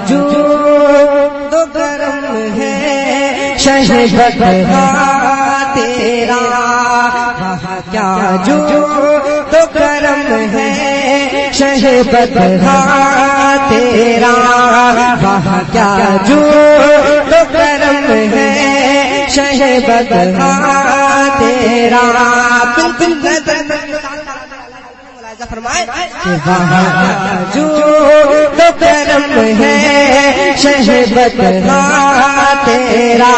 جو تو کرم ہے شہبت تیرا، وہاں کیا جو تو کرم ہے شہبت تیرا، وہاں کیا جو تو کرم ہے شہبت تیرا۔ بالکل ملاحظہ فرمائے کہ وہاں جو تو کرم ہے شہبت تیرا،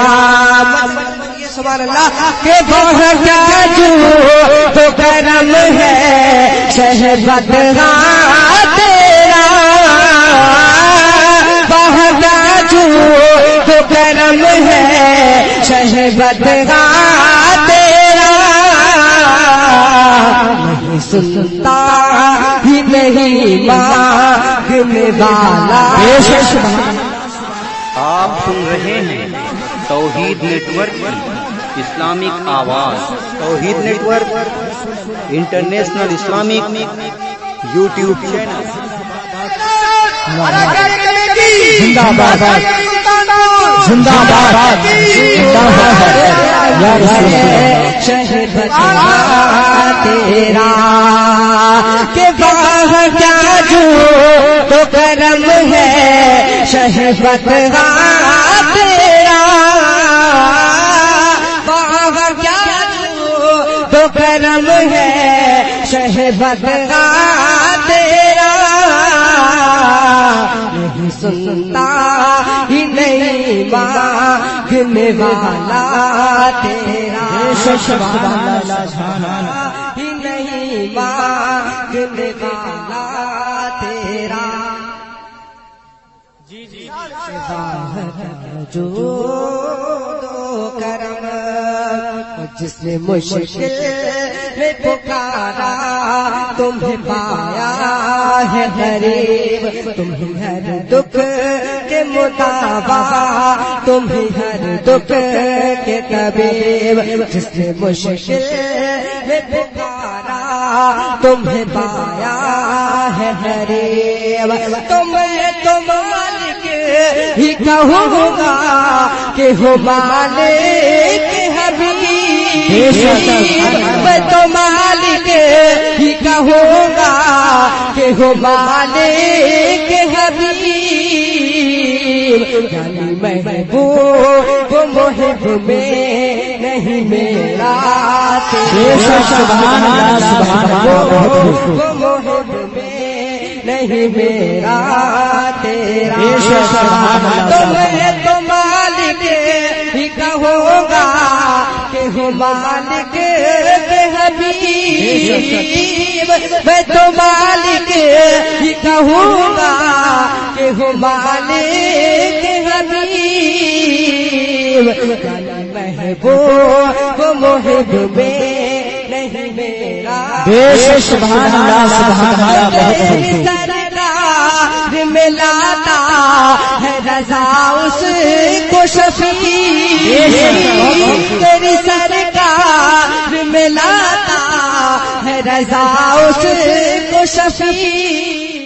سبحان اللہ، کہ وہاں کیا جو تو کرم ہے شہبت تیرا، وہاں کیا جو تو کرم ہے شہبت تیرا، نہیں سنتا ہی نہیں مانگنے والا۔ آپ سن رہے ہیں توحید نیٹ ورک کی اسلامک آواز۔ Tauheed network international Islamic YouTube channel. زندہ باد، زندہ باد، شہبت تیرا، کہ وہاں کیا جو تو کرم ہے شہبت تیرا، وہاں کیا جو تو کرم ہے شہبت تیرا، نہیں سنتا ہی نہیں مانگنے والا تیرا، ہی نہیں مانگنے والا تیرا۔ جو تو کرم جس نے مشکل میں پکارا تمہیں پایا ہے غریب، تمہیں ہر دکھ کے مداوا، تمہیں ہر دکھ کے طبیب، جس نے مشکل میں پکارا تمہیں پایا ہے غریب، تمہیں تو مالک ہی کہوں گا کہ ہو مالک حبیب، میں تو مالک ہی کہوں گا کہ ہو مالک حبیب، یعنی محبوب محب میں نہیں میرا سبحان اللہ، محب میں نہیں میرا تیرا، تمہیں تو مالک ہی کہوں گا کہ ہو مالک حبیب، میں تو مالک ہی کہوں گا کہ ہو مالک حبیب، محبوب محب میں نہیں میرا۔ سبحان اللہ، سبحان اللہ، سرکار میں لاتا ہے رضا اس کو شفیع، تیری سرکار میں لاتا ہے رضا اس کو شفیع۔